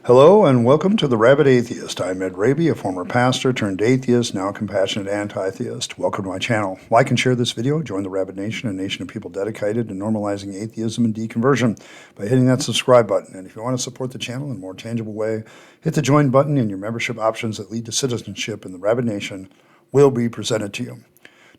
Hello and welcome to the Rabyd Atheist. I'm Rabyd, a former pastor turned atheist, now a compassionate anti-theist. Welcome to my channel. Like and share this video. Join the Rabyd Nation, a nation of people dedicated to normalizing atheism and deconversion by hitting that subscribe button. And if you want to support the channel in a more tangible way, hit the join button and your membership options that lead to citizenship in the Rabyd Nation will be presented to you.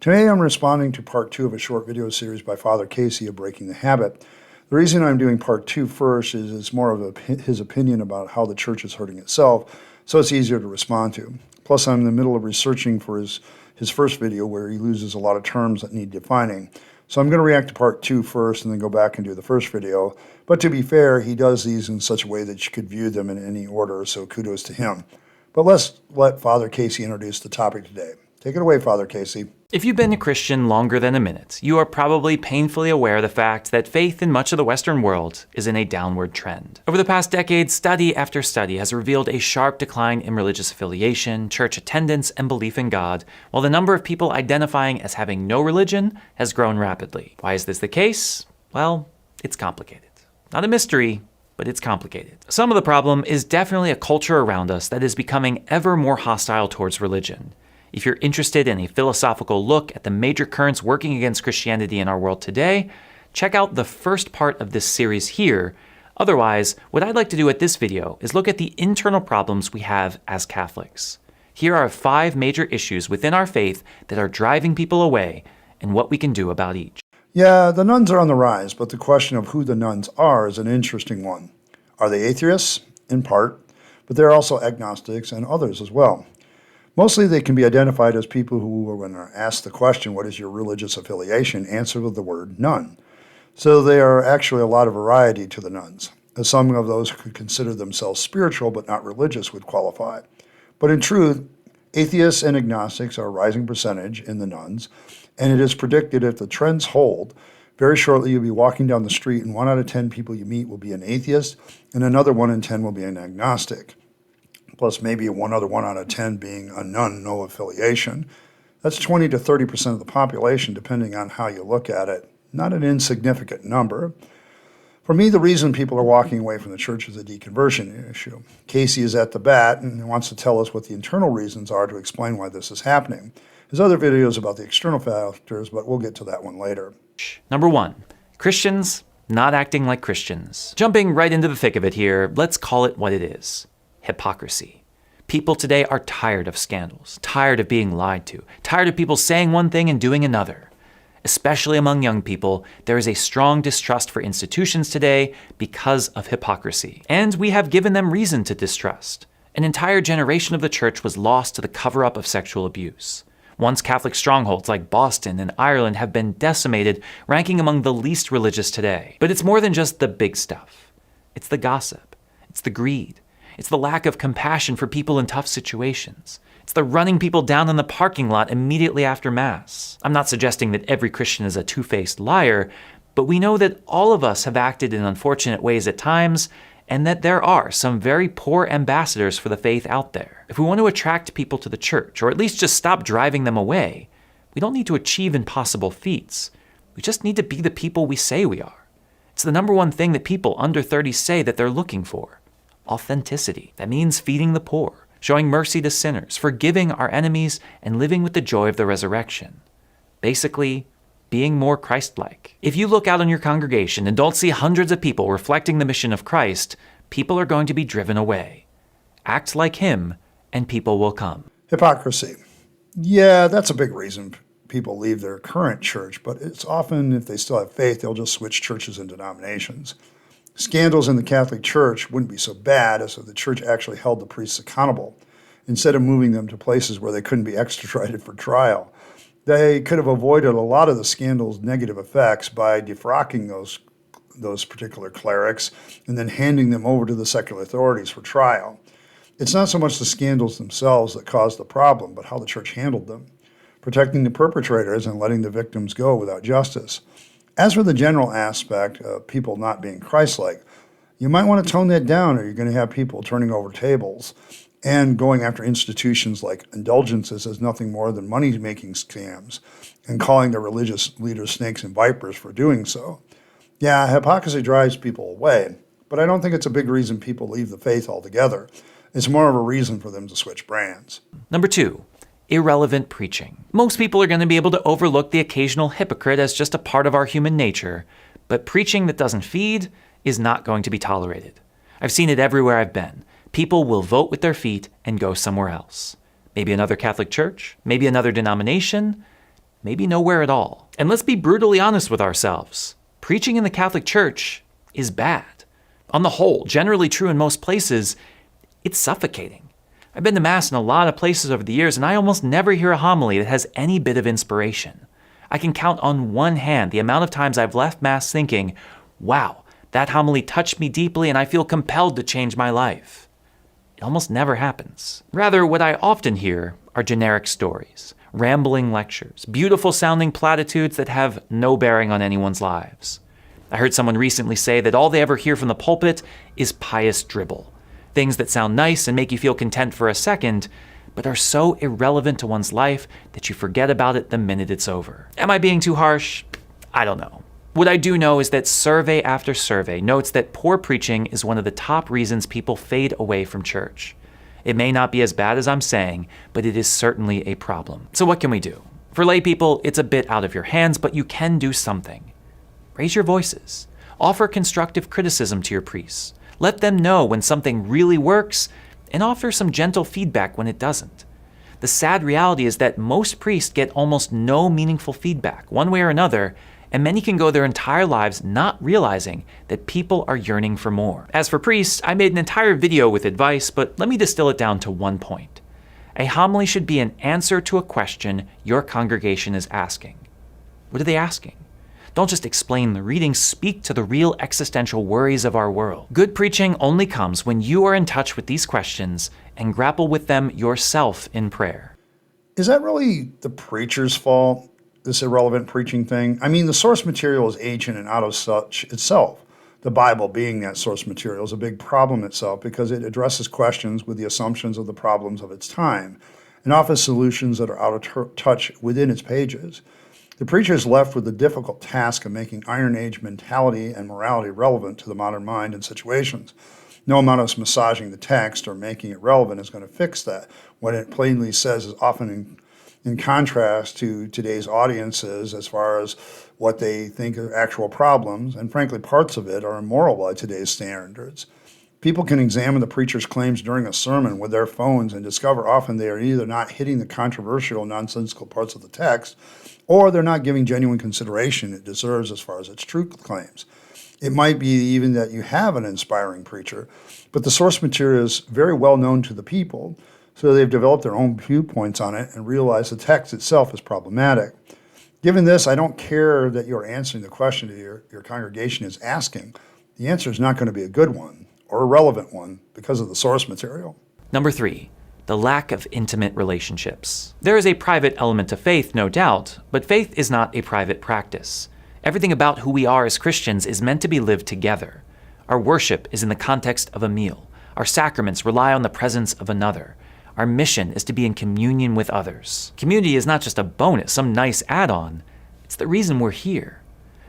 Today I'm responding to part 2 of a short video series by Father Casey of Breaking the Habit. The reason I'm doing part 2 first is it's more of his opinion about how the church is hurting itself, so it's easier to respond to. Plus, I'm in the middle of researching for his first video where he loses a lot of terms that need defining. So I'm going to react to part 2 first and then go back and do the first video. But to be fair, he does these in such a way that you could view them in any order, so kudos to him. But let's let Father Casey introduce the topic today. Take it away, Father Casey. If you've been a Christian longer than a minute, you are probably painfully aware of the fact that faith in much of the Western world is in a downward trend. Over the past decade, study after study has revealed a sharp decline in religious affiliation, church attendance, and belief in God, while the number of people identifying as having no religion has grown rapidly. Why is this the case? Well, it's complicated. Not a mystery, but it's complicated. Some of the problem is definitely a culture around us that is becoming ever more hostile towards religion. If you're interested in a philosophical look at the major currents working against Christianity in our world today, check out the first part of this series here. Otherwise, what I'd like to do at this video is look at the internal problems we have as Catholics. Here are 5 major issues within our faith that are driving people away and what we can do about each. Yeah, the nuns are on the rise, but the question of who the nuns are is an interesting one. Are they atheists? In part, but they're also agnostics and others as well. Mostly they can be identified as people who, when asked the question, what is your religious affiliation, answer with the word none. So there are actually a lot of variety to the nuns, as some of those who could consider themselves spiritual but not religious would qualify. But in truth, atheists and agnostics are a rising percentage in the nuns, and it is predicted if the trends hold, very shortly you'll be walking down the street and 1 out of 10 people you meet will be an atheist, and another 1 in 10 will be an agnostic. Plus maybe another 1 out of 10 being a none, no affiliation. That's 20 to 30% of the population, depending on how you look at it. Not an insignificant number. For me, the reason people are walking away from the church is a deconversion issue. Casey is at the bat and wants to tell us what the internal reasons are to explain why this is happening. There's other videos about the external factors, but we'll get to that one later. Number 1, Christians not acting like Christians. Jumping right into the thick of it here, let's call it what it is. Hypocrisy. People today are tired of scandals, tired of being lied to, tired of people saying one thing and doing another. Especially among young people, there is a strong distrust for institutions today because of hypocrisy. And we have given them reason to distrust. An entire generation of the church was lost to the cover-up of sexual abuse. Once Catholic strongholds like Boston and Ireland have been decimated, ranking among the least religious today. But it's more than just the big stuff. It's the gossip. It's the greed. It's the lack of compassion for people in tough situations. It's the running people down in the parking lot immediately after Mass. I'm not suggesting that every Christian is a two-faced liar, but we know that all of us have acted in unfortunate ways at times, and that there are some very poor ambassadors for the faith out there. If we want to attract people to the church, or at least just stop driving them away, we don't need to achieve impossible feats. We just need to be the people we say we are. It's the number one thing that people under 30 say that they're looking for. Authenticity. That means feeding the poor, showing mercy to sinners, forgiving our enemies, and living with the joy of the resurrection. Basically, being more Christ-like. If you look out on your congregation and don't see hundreds of people reflecting the mission of Christ, people are going to be driven away. Act like him, and people will come. Hypocrisy. Yeah, that's a big reason people leave their current church, but it's often, if they still have faith, they'll just switch churches and denominations. Scandals in the Catholic Church wouldn't be so bad as if the church actually held the priests accountable, instead of moving them to places where they couldn't be extradited for trial. They could have avoided a lot of the scandal's negative effects by defrocking those particular clerics and then handing them over to the secular authorities for trial. It's not so much the scandals themselves that caused the problem, but how the church handled them, protecting the perpetrators and letting the victims go without justice. As for the general aspect of people not being Christ-like, you might want to tone that down or you're going to have people turning over tables and going after institutions like indulgences as nothing more than money-making scams and calling their religious leaders snakes and vipers for doing so. Yeah, hypocrisy drives people away, but I don't think it's a big reason people leave the faith altogether. It's more of a reason for them to switch brands. Number 2, irrelevant preaching. Most people are going to be able to overlook the occasional hypocrite as just a part of our human nature, but preaching that doesn't feed is not going to be tolerated. I've seen it everywhere I've been. People will vote with their feet and go somewhere else. Maybe another Catholic church, maybe another denomination, maybe nowhere at all. And let's be brutally honest with ourselves. Preaching in the Catholic Church is bad. On the whole, generally true in most places, it's suffocating. I've been to Mass in a lot of places over the years, and I almost never hear a homily that has any bit of inspiration. I can count on one hand the amount of times I've left Mass thinking, wow, that homily touched me deeply and I feel compelled to change my life. It almost never happens. Rather, what I often hear are generic stories, rambling lectures, beautiful sounding platitudes that have no bearing on anyone's lives. I heard someone recently say that all they ever hear from the pulpit is pious dribble. Things that sound nice and make you feel content for a second, but are so irrelevant to one's life that you forget about it the minute it's over. Am I being too harsh? I don't know. What I do know is that survey after survey notes that poor preaching is one of the top reasons people fade away from church. It may not be as bad as I'm saying, but it is certainly a problem. So what can we do? For lay people, it's a bit out of your hands, but you can do something. Raise your voices. Offer constructive criticism to your priests. Let them know when something really works, and offer some gentle feedback when it doesn't. The sad reality is that most priests get almost no meaningful feedback, one way or another, and many can go their entire lives not realizing that people are yearning for more. As for priests, I made an entire video with advice, but let me distill it down to one point. A homily should be an answer to a question your congregation is asking. What are they asking? Don't just explain the reading, speak to the real existential worries of our world. Good preaching only comes when you are in touch with these questions and grapple with them yourself in prayer. Is that really the preacher's fault, this irrelevant preaching thing? I mean, the source material is ancient and out of such itself. The Bible, being that source material, is a big problem itself because it addresses questions with the assumptions of the problems of its time and offers solutions that are out of touch within its pages. The preacher is left with the difficult task of making Iron Age mentality and morality relevant to the modern mind and situations. No amount of massaging the text or making it relevant is going to fix that. What it plainly says is often in contrast to today's audiences as far as what they think are actual problems, and frankly, parts of it are immoral by today's standards. People can examine the preacher's claims during a sermon with their phones and discover often they are either not hitting the controversial, nonsensical parts of the text, or they're not giving genuine consideration it deserves as far as its truth claims. It might be even that you have an inspiring preacher, but the source material is very well known to the people, so they've developed their own viewpoints on it and realize the text itself is problematic. Given this, I don't care that you're answering the question that your congregation is asking. The answer is not going to be a good one or a relevant one because of the source material. Number 3, the lack of intimate relationships. There is a private element to faith, no doubt, but faith is not a private practice. Everything about who we are as Christians is meant to be lived together. Our worship is in the context of a meal. Our sacraments rely on the presence of another. Our mission is to be in communion with others. Community is not just a bonus, some nice add-on. It's the reason we're here.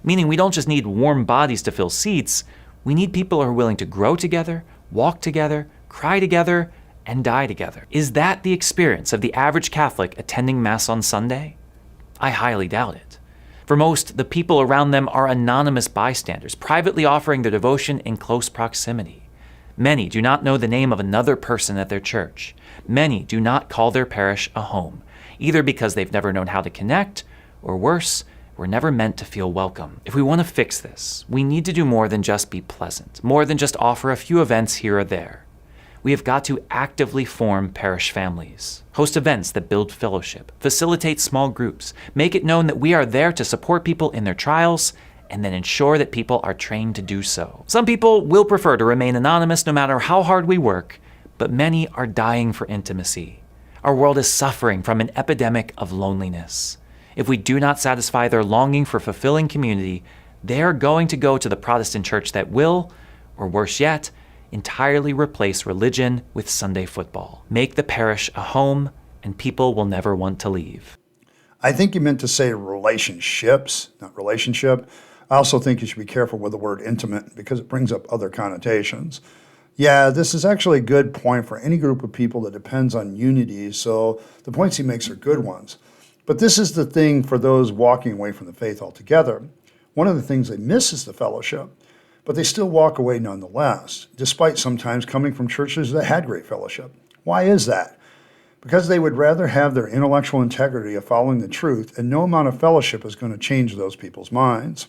Meaning we don't just need warm bodies to fill seats, we need people who are willing to grow together, walk together, cry together, and die together. Is that the experience of the average Catholic attending Mass on Sunday? I highly doubt it. For most, the people around them are anonymous bystanders, privately offering their devotion in close proximity. Many do not know the name of another person at their church. Many do not call their parish a home, either because they've never known how to connect, or worse, were never meant to feel welcome. If we want to fix this, we need to do more than just be pleasant, more than just offer a few events here or there. We have got to actively form parish families, host events that build fellowship, facilitate small groups, make it known that we are there to support people in their trials, and then ensure that people are trained to do so. Some people will prefer to remain anonymous no matter how hard we work, but many are dying for intimacy. Our world is suffering from an epidemic of loneliness. If we do not satisfy their longing for fulfilling community, they are going to go to the Protestant church that will, or worse yet, entirely replace religion with Sunday football. Make the parish a home, and people will never want to leave. I think you meant to say relationships, not relationship. I also think you should be careful with the word intimate because it brings up other connotations. Yeah, this is actually a good point for any group of people that depends on unity, so the points he makes are good ones. But this is the thing for those walking away from the faith altogether. One of the things they miss is the fellowship, but they still walk away nonetheless, despite sometimes coming from churches that had great fellowship. Why is that? Because they would rather have their intellectual integrity of following the truth, and no amount of fellowship is going to change those people's minds.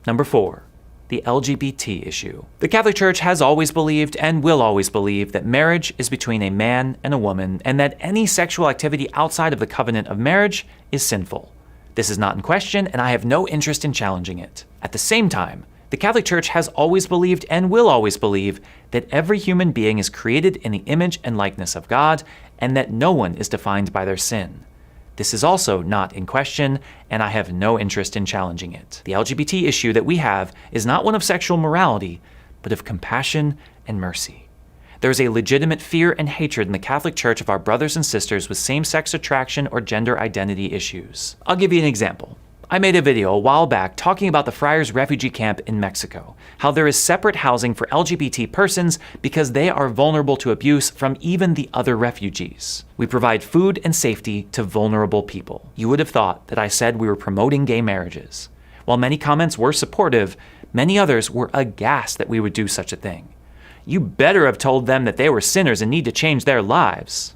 Number 4. The LGBT issue. The Catholic Church has always believed and will always believe that marriage is between a man and a woman, and that any sexual activity outside of the covenant of marriage is sinful. This is not in question, and I have no interest in challenging it. At the same time, the Catholic Church has always believed and will always believe that every human being is created in the image and likeness of God, and that no one is defined by their sin. This is also not in question, and I have no interest in challenging it. The LGBT issue that we have is not one of sexual morality, but of compassion and mercy. There is a legitimate fear and hatred in the Catholic Church of our brothers and sisters with same-sex attraction or gender identity issues. I'll give you an example. I made a video a while back talking about the Friars refugee camp in Mexico, how there is separate housing for LGBT persons because they are vulnerable to abuse from even the other refugees. We provide food and safety to vulnerable people. You would have thought that I said we were promoting gay marriages. While many comments were supportive, many others were aghast that we would do such a thing. You better have told them that they were sinners and need to change their lives.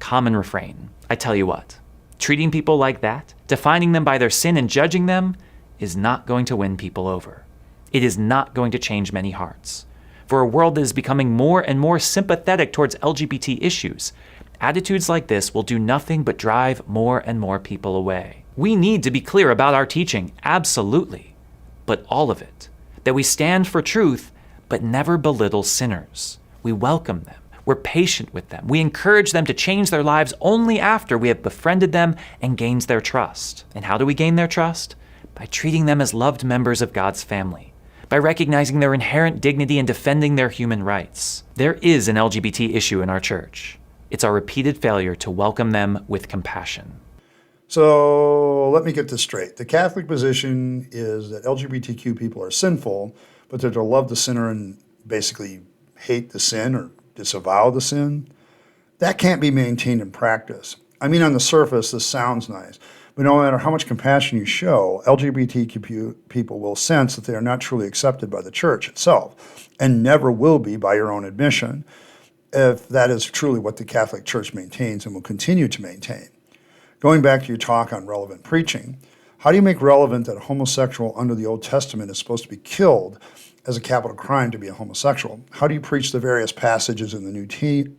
Common refrain. I tell you what, treating people like that, defining them by their sin and judging them, is not going to win people over. It is not going to change many hearts. For a world that is becoming more and more sympathetic towards LGBT issues, attitudes like this will do nothing but drive more and more people away. We need to be clear about our teaching, absolutely, but all of it. That we stand for truth, but never belittle sinners. We welcome them. We're patient with them. We encourage them to change their lives only after we have befriended them and gained their trust. And how do we gain their trust? By treating them as loved members of God's family, by recognizing their inherent dignity and defending their human rights. There is an LGBT issue in our church. It's our repeated failure to welcome them with compassion. So let me get this straight. The Catholic position is that LGBTQ people are sinful, but they're to love the sinner and basically hate the sin or disavow the sin. That can't be maintained in practice. I mean, on the surface, this sounds nice, but no matter how much compassion you show, LGBTQ people will sense that they are not truly accepted by the church itself, and never will be by your own admission, if that is truly what the Catholic Church maintains and will continue to maintain. Going back to your talk on relevant preaching, how do you make relevant that a homosexual under the Old Testament is supposed to be killed as a capital crime to be a homosexual? How do you preach the various passages in the New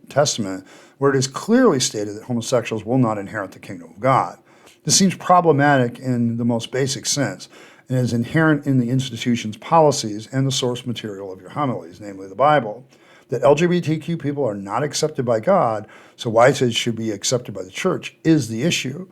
Testament where it is clearly stated that homosexuals will not inherit the kingdom of God? This seems problematic in the most basic sense and is inherent in the institution's policies and the source material of your homilies, namely the Bible. That LGBTQ people are not accepted by God, so why it should be accepted by the church is the issue.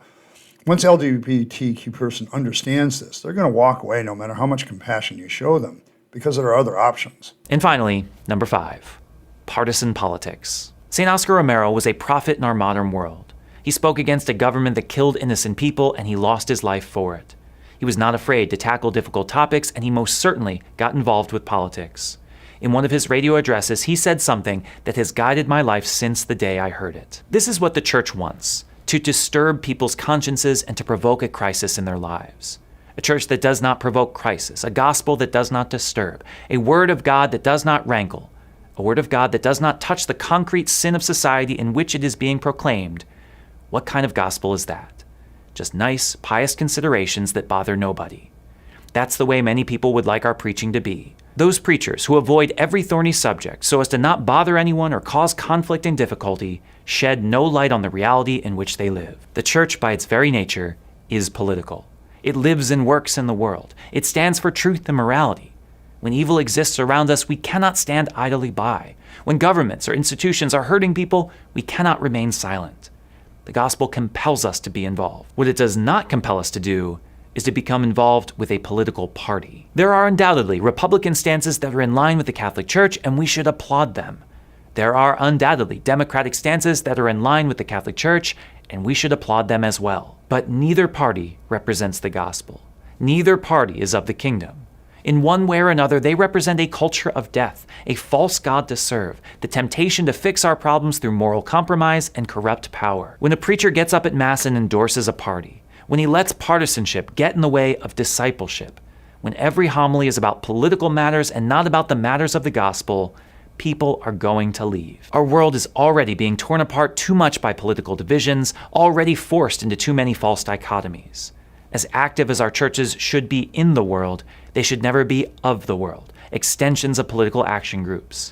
Once LGBTQ person understands this, they're going to walk away no matter how much compassion you show them, because there are other options. And finally, number 5, partisan politics. St. Oscar Romero was a prophet in our modern world. He spoke against a government that killed innocent people, and he lost his life for it. He was not afraid to tackle difficult topics, and he most certainly got involved with politics. In one of his radio addresses, he said something that has guided my life since the day I heard it. This is what the church wants: to disturb people's consciences and to provoke a crisis in their lives. A church that does not provoke crisis, a gospel that does not disturb, a word of God that does not rankle, a word of God that does not touch the concrete sin of society in which it is being proclaimed. What kind of gospel is that? Just nice, pious considerations that bother nobody. That's the way many people would like our preaching to be. Those preachers who avoid every thorny subject so as to not bother anyone or cause conflict and difficulty shed no light on the reality in which they live. The church, by its very nature, is political. It lives and works in the world. It stands for truth and morality. When evil exists around us, we cannot stand idly by. When governments or institutions are hurting people, we cannot remain silent. The gospel compels us to be involved. What it does not compel us to do is to become involved with a political party. There are undoubtedly Republican stances that are in line with the Catholic Church, and we should applaud them. There are undoubtedly Democratic stances that are in line with the Catholic Church, and we should applaud them as well. But neither party represents the gospel. Neither party is of the kingdom. In one way or another, they represent a culture of death, a false god to serve, the temptation to fix our problems through moral compromise and corrupt power. When a preacher gets up at Mass and endorses a party, when he lets partisanship get in the way of discipleship, when every homily is about political matters and not about the matters of the gospel, people are going to leave. Our world is already being torn apart too much by political divisions, already forced into too many false dichotomies. As active as our churches should be in the world, they should never be of the world, extensions of political action groups.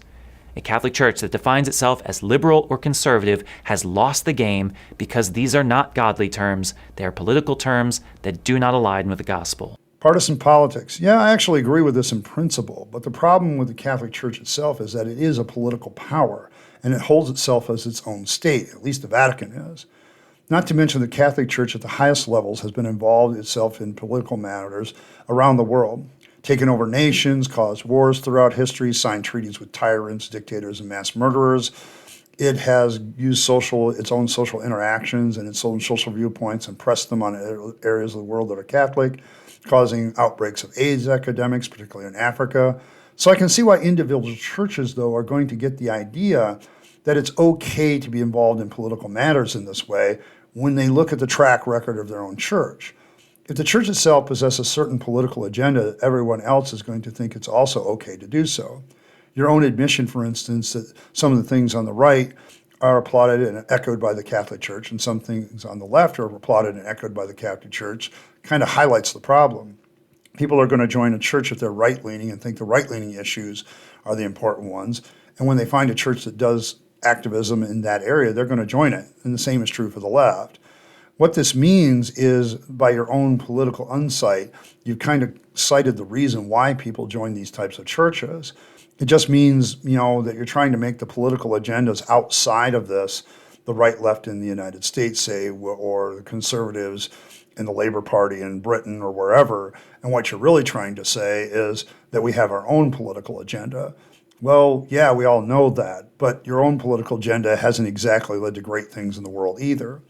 A Catholic Church that defines itself as liberal or conservative has lost the game because these are not godly terms, they are political terms that do not align with the gospel. Partisan politics. Yeah, I actually agree with this in principle, but the problem with the Catholic Church itself is that it is a political power, and it holds itself as its own state, at least the Vatican is. Not to mention the Catholic Church at the highest levels has been involved itself in political matters around the world, taken over nations, caused wars throughout history, signed treaties with tyrants, dictators, and mass murderers. It has used its own social interactions and its own social viewpoints and pressed them on areas of the world that are Catholic, causing outbreaks of AIDS epidemics, particularly in Africa. So I can see why individual churches, though, are going to get the idea that it's okay to be involved in political matters in this way when they look at the track record of their own church. If the church itself possesses a certain political agenda, everyone else is going to think it's also okay to do so. Your own admission, for instance, that some of the things on the right are applauded and echoed by the Catholic Church, and some things on the left are applauded and echoed by the Catholic Church, kind of highlights the problem. People are going to join a church if they're right-leaning and think the right-leaning issues are the important ones. And when they find a church that does activism in that area, they're going to join it. And the same is true for the left. What this means is, by your own political insight, you've kind of cited the reason why people join these types of churches. It just means, that you're trying to make the political agendas outside of this, the right-left in the United States, say, or the conservatives in the Labour Party in Britain or wherever. And what you're really trying to say is that we have our own political agenda. Well, yeah, we all know that, but your own political agenda hasn't exactly led to great things in the world either.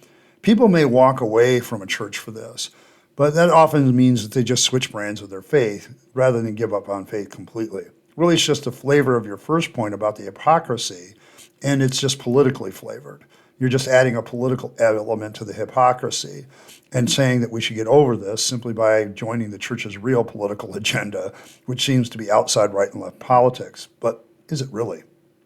People may walk away from a church for this, but that often means that they just switch brands of their faith rather than give up on faith completely. Really, it's just a flavor of your first point about the hypocrisy, and it's just politically flavored. You're just adding a political element to the hypocrisy and saying that we should get over this simply by joining the church's real political agenda, which seems to be outside right and left politics. But is it really?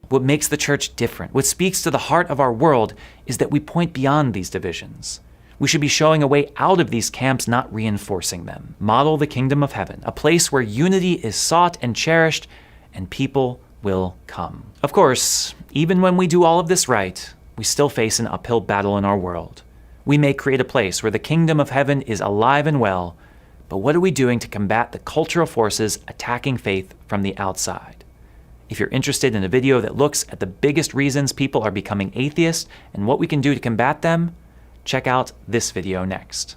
What makes the church different, what speaks to the heart of our world, is that we point beyond these divisions. We should be showing a way out of these camps, not reinforcing them. Model the kingdom of heaven, a place where unity is sought and cherished, and people will come. Of course, even when we do all of this right, we still face an uphill battle in our world. We may create a place where the kingdom of heaven is alive and well, but what are we doing to combat the cultural forces attacking faith from the outside? If you're interested in a video that looks at the biggest reasons people are becoming atheists and what we can do to combat them, check out this video next.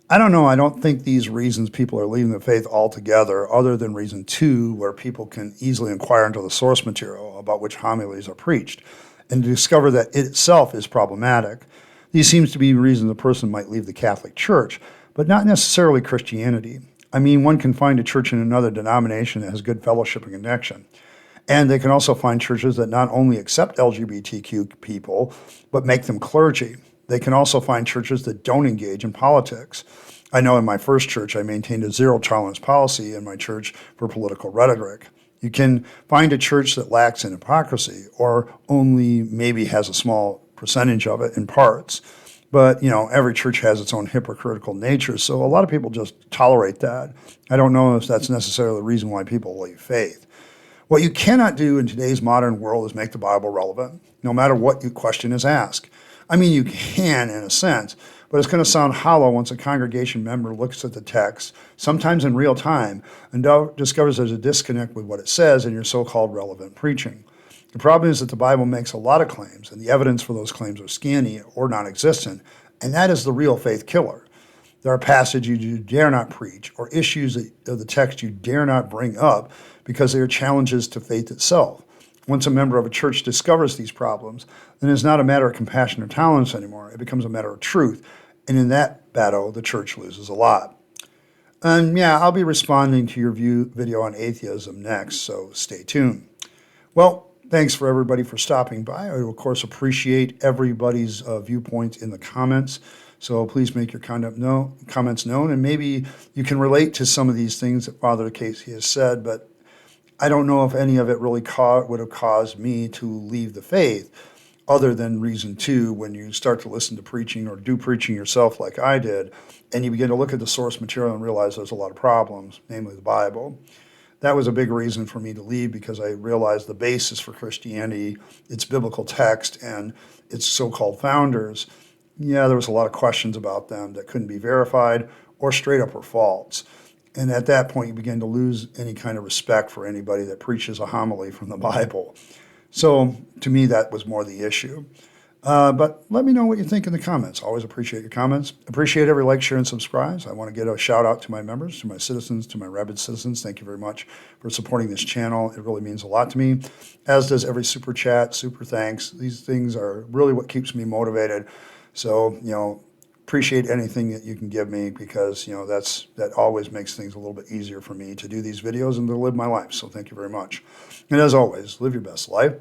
I don't know. I don't think these reasons people are leaving the faith altogether, other than reason 2, where people can easily inquire into the source material about which homilies are preached and discover that it itself is problematic. These seems to be reasons a person might leave the Catholic Church, but not necessarily Christianity. I mean, one can find a church in another denomination that has good fellowship and connection. And they can also find churches that not only accept LGBTQ people, but make them clergy. They can also find churches that don't engage in politics. I know in my first church, I maintained a zero tolerance policy in my church for political rhetoric. You can find a church that lacks in hypocrisy or only maybe has a small percentage of it in parts. But, every church has its own hypocritical nature, so a lot of people just tolerate that. I don't know if that's necessarily the reason why people leave faith. What you cannot do in today's modern world is make the Bible relevant, no matter what your question is asked. I mean, you can in a sense, but it's going to sound hollow once a congregation member looks at the text, sometimes in real time, and discovers there's a disconnect with what it says in your so-called relevant preaching. The problem is that the Bible makes a lot of claims, and the evidence for those claims are scanty or non-existent, and that is the real faith killer. There are passages you dare not preach, or issues of the text you dare not bring up because they are challenges to faith itself. Once a member of a church discovers these problems, then it's not a matter of compassion or tolerance anymore. It becomes a matter of truth. And in that battle, the church loses a lot. And yeah, I'll be responding to your video on atheism next, so stay tuned. Well, thanks for everybody for stopping by. I, of course, appreciate everybody's viewpoints in the comments. So please make your comments known, and maybe you can relate to some of these things that Father Casey has said, but I don't know if any of it really would have caused me to leave the faith, other than reason two, when you start to listen to preaching or do preaching yourself like I did, and you begin to look at the source material and realize there's a lot of problems, namely the Bible. That was a big reason for me to leave, because I realized the basis for Christianity, its biblical text and its so-called founders, yeah, there was a lot of questions about them that couldn't be verified or straight up were false. And at that point, you begin to lose any kind of respect for anybody that preaches a homily from the Bible. So to me, that was more the issue. But let me know what you think in the comments. Always appreciate your comments. Appreciate every like, share, and subscribe. I want to get a shout out to my members, to my citizens, to my Rabyd citizens. Thank you very much for supporting this channel. It really means a lot to me, as does every super chat, super thanks. These things are really what keeps me motivated. So, appreciate anything that you can give me, because, that always makes things a little bit easier for me to do these videos and to live my life. So thank you very much. And as always, live your best life.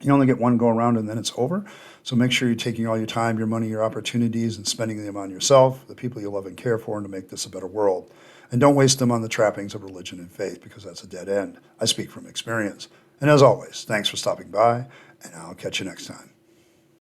You only get one go around and then it's over. So make sure you're taking all your time, your money, your opportunities, and spending them on yourself, the people you love and care for, and to make this a better world. And don't waste them on the trappings of religion and faith, because that's a dead end. I speak from experience. And as always, thanks for stopping by, and I'll catch you next time.